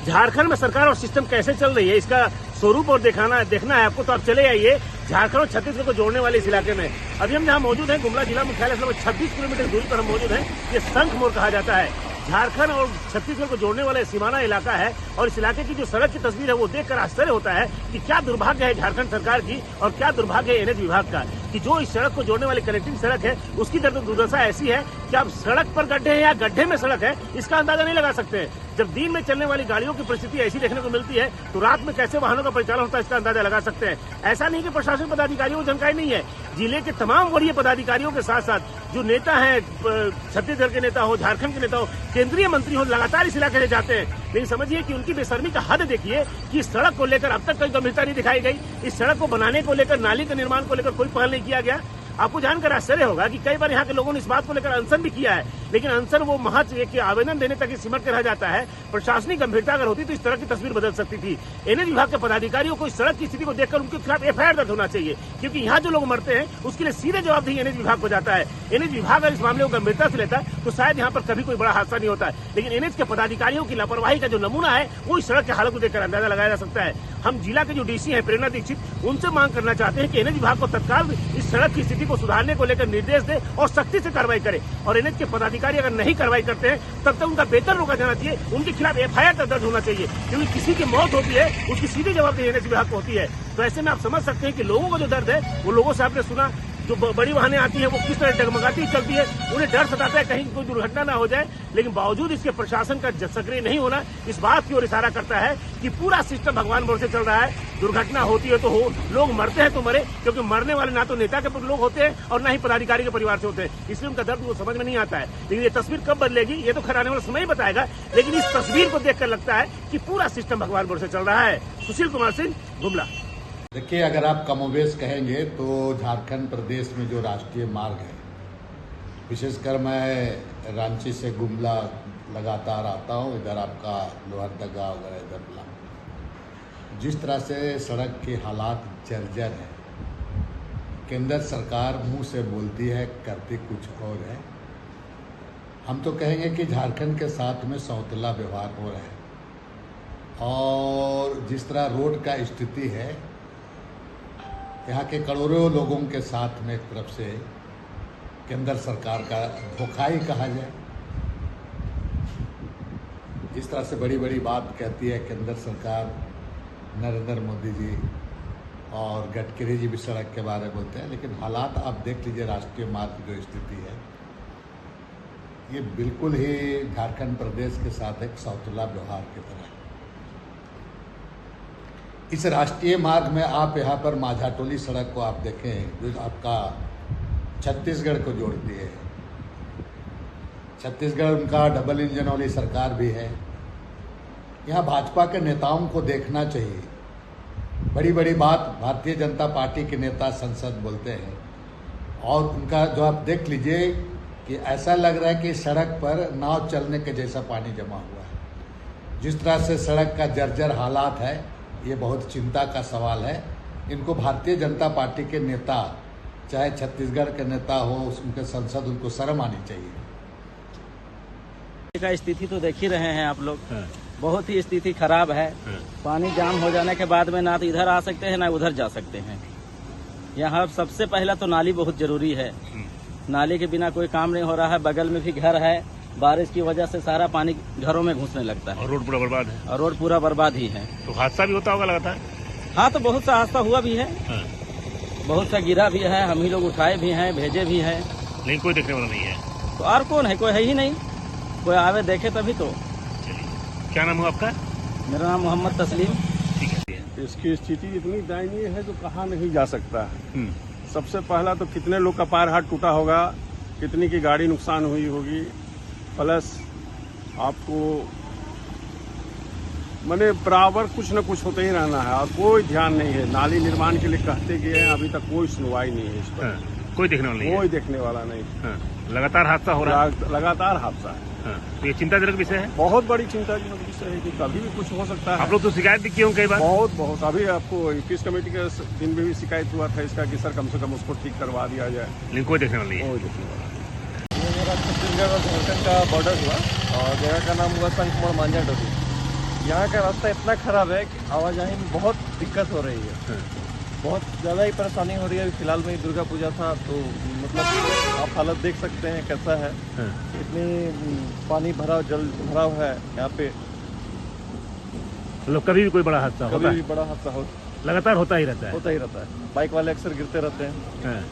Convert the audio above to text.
झारखंड में सरकार और सिस्टम कैसे चल रही है, इसका स्वरूप और देखना है आपको, तो आप चले आइए झारखंड और छत्तीसगढ़ को जोड़ने वाले इस इलाके में। अभी हम जहाँ मौजूद हैं, गुमला जिला मुख्यालय से 26 किलोमीटर दूरी पर हम मौजूद हैं। ये शंख मोड़ कहा जाता है। झारखंड और छत्तीसगढ़ को जोड़ने वाला सीमाना इलाका है और इस इलाके की जो सड़क की तस्वीर है वो देखकर आश्चर्य होता है कि क्या दुर्भाग्य है झारखंड सरकार की और क्या दुर्भाग्य है एनएच विभाग का कि जो इस सड़क को जोड़ने वाली कनेक्टिंग सड़क है उसकी दुर्दशा ऐसी है कि आप सड़क पर गड्ढे हैं या गड्ढे में सड़क है इसका अंदाजा नहीं लगा सकते हैं। जब दिन में चलने वाली गाड़ियों की परिस्थिति ऐसी देखने को मिलती है तो रात में कैसे वाहनों का परिचालन होता है इसका अंदाजा लगा सकते हैं। ऐसा नहीं कि प्रशासन पदाधिकारियों को जानकारी नहीं है, जिले के तमाम वरीय पदाधिकारियों के साथ साथ जो नेता हैं, छत्तीसगढ़ के नेता हो, झारखंड के नेता हो, केंद्रीय मंत्री हो, लगातार इस इलाके से जाते हैं। लेकिन समझिए कि उनकी बेशर्मी का हद देखिए कि इस सड़क को लेकर अब तक कोई गंभीरता नहीं दिखाई गई। इस सड़क को बनाने को लेकर, नाली के निर्माण को लेकर कोई पहल नहीं किया गया। आपको जानकर आश्चर्य होगा कि कई बार यहाँ के लोगों ने इस बात को लेकर अनशन भी किया है, लेकिन अनशन वो महज एक आवेदन देने तक ही सिमट के रह जाता है। प्रशासनिक गंभीरता अगर होती तो इस तरह की तस्वीर बदल सकती थी। एनएच विभाग के पदाधिकारियों को इस सड़क की स्थिति को देखकर उनके खिलाफ एफआईआर दर्ज होना चाहिए, क्योंकि यहाँ जो लोग मरते हैं उसके लिए सीधे जवाबदेही एनएच विभाग को जाता है। एनएच विभाग अगर इस मामले को गंभीरता से लेता है तो शायद यहाँ पर कभी कोई बड़ा हादसा नहीं होता है, लेकिन एनएच के पदाधिकारियों की लापरवाही का जो नमूना है वो इस सड़क के हालत को देखकर अंदाजा लगाया जा सकता है। हम जिला के जो डीसी हैं प्रेरणा दीक्षित, उनसे मांग करना चाहते हैं कि एनएच विभाग को तत्काल इस सड़क की स्थिति को सुधारने को लेकर निर्देश दे और सख्ती से कार्रवाई करे। और एनएच के पदाधिकारी अगर नहीं कार्रवाई करते हैं तब तक उनका वेतन रोका जाना चाहिए, उनके खिलाफ एफआईआर दर्ज होना चाहिए, क्योंकि किसी की मौत होती है उसकी सीधी जवाबदेही एनएच विभाग को होती है। तो ऐसे में आप समझ सकते हैं कि लोगों का जो दर्द है वो लोगों से आपने सुना, जो बड़ी वाहनें आती हैं वो किस तरह डगमगाती चलती है, उन्हें डर सताता है कहीं कोई दुर्घटना ना हो जाए, लेकिन बावजूद इसके प्रशासन का सक्रिय नहीं होना इस बात की ओर इशारा करता है कि पूरा सिस्टम भगवान भरोसे चल रहा है। दुर्घटना होती है तो हो, लोग मरते हैं तो मरे, क्योंकि मरने वाले ना तो नेता के लोग होते हैं और ना ही पदाधिकारी के परिवार से होते हैं, इसलिए उनका दर्द वो समझ में नहीं आता है। लेकिन ये तस्वीर कब बदलेगी ये तो खैर आने वाला समय ही बताएगा, लेकिन इस तस्वीर को देखकर लगता है कि पूरा सिस्टम भगवान भरोसे चल रहा है। सुशील कुमार सिंह, गुमला। देखिए, अगर आप कमोबेश कहेंगे तो झारखंड प्रदेश में जो राष्ट्रीय मार्ग है, विशेषकर मैं रांची से गुमला लगातार आता हूँ, इधर आपका लोहरदगा वगैरह इधर बुला, जिस तरह से सड़क के हालात जर्जर है, केंद्र सरकार मुंह से बोलती है करती कुछ और है। हम तो कहेंगे कि झारखंड के साथ में सौतेला व्यवहार हो रहा है और जिस तरह रोड का स्थिति है, यहाँ के करोड़ों लोगों के साथ में एक तरफ से केंद्र सरकार का धोखा ही कहा जाए। इस तरह से बड़ी बड़ी बात कहती है केंद्र सरकार, नरेंद्र मोदी जी और गडकरी जी भी सड़क के बारे में बोलते हैं, लेकिन हालात आप देख लीजिए, राष्ट्रीय मार्ग की जो स्थिति है ये बिल्कुल ही झारखंड प्रदेश के साथ एक सौतेला व्यवहार की तरह है। इस राष्ट्रीय मार्ग में आप यहाँ पर माझाटोली सड़क को आप देखें जो आपका छत्तीसगढ़ को जोड़ती है। छत्तीसगढ़ उनका डबल इंजन वाली सरकार भी है। यहाँ भाजपा के नेताओं को देखना चाहिए, बड़ी बड़ी बात भारतीय जनता पार्टी के नेता संसद बोलते हैं और उनका जो आप देख लीजिए कि ऐसा लग रहा है कि सड़क पर नाव चलने के जैसा पानी जमा हुआ है। जिस तरह से सड़क का जर्जर हालात है, ये बहुत चिंता का सवाल है। इनको भारतीय जनता पार्टी के नेता, चाहे छत्तीसगढ़ के नेता हो, उनके संसद, उनको शर्म आनी चाहिए। का स्थिति तो देख ही रहे हैं आप लोग, बहुत ही स्थिति खराब है। पानी जाम हो जाने के बाद में ना तो इधर आ सकते हैं ना उधर जा सकते हैं। यहाँ सबसे पहला तो नाली बहुत जरूरी है, नाली के बिना कोई काम नहीं हो रहा है। बगल में भी घर है, बारिश की वजह से सारा पानी घरों में घुसने लगता है और रोड पूरा बर्बाद है। और रोड पूरा बर्बाद ही है। तो हादसा भी होता होगा लगातार? हाँ, तो बहुत सा हादसा हुआ भी है, बहुत सा गिरा भी है, हम ही लोग उठाए भी हैं, भेजे भी हैं, लेकिन कोई देखने वाला नहीं है। तो और कौन है? कोई है ही नहीं, कोई आवे देखे तभी तो। चलिए, क्या नाम हुआ आपका? मेरा नाम मोहम्मद तस्लीम। ठीक है। इसकी स्थिति इतनी दयनीय है जो कहा नहीं जा सकता है। सबसे पहला तो कितने लोग का पैर हाथ टूटा होगा, कितनी की गाड़ी नुकसान हुई होगी, प्लस आपको मैंने बराबर कुछ न कुछ होते ही रहना है और कोई ध्यान नहीं है। नाली निर्माण के लिए कहते गए हैं, अभी तक कोई सुनवाई नहीं है इस पर। कोई देखने वाला नहीं है। कोई देखने वाला नहीं। लगातार हादसा हो रहा है। लगातार हादसा है। तो ये चिंताजनक विषय है, बहुत बड़ी चिंताजनक विषय है कि कभी भी कुछ हो सकता है। आप लोग तो शिकायत भी किए होंगे कई बार? बहुत। अभी आपको 21 कमेटी के दिन में भी शिकायत हुआ था इसका कि सर कम से कम उसको ठीक करवा दिया जाए, लेकिन कोई देखने वाला नहीं है। कोई देखने वाला। ये मेरा छत्तीसगढ़ और झारखंड का बॉर्डर हुआ और जगह का नाम हुआ शंख मोड़ मांझाटोली। यहाँ का रास्ता इतना खराब है कि आवाजाही में बहुत दिक्कत हो रही है, बहुत ज़्यादा ही परेशानी हो रही है। अभी फिलहाल में दुर्गा पूजा था तो मतलब आप हालत देख सकते हैं कैसा है, इतनी पानी जल भराव है यहाँ पे। मतलब कभी भी कोई बड़ा हादसा होता कभी है, भी बड़ा हादसा लगातार होता ही रहता है। होता ही रहता है। बाइक वाले अक्सर गिरते रहते हैं। हाँ।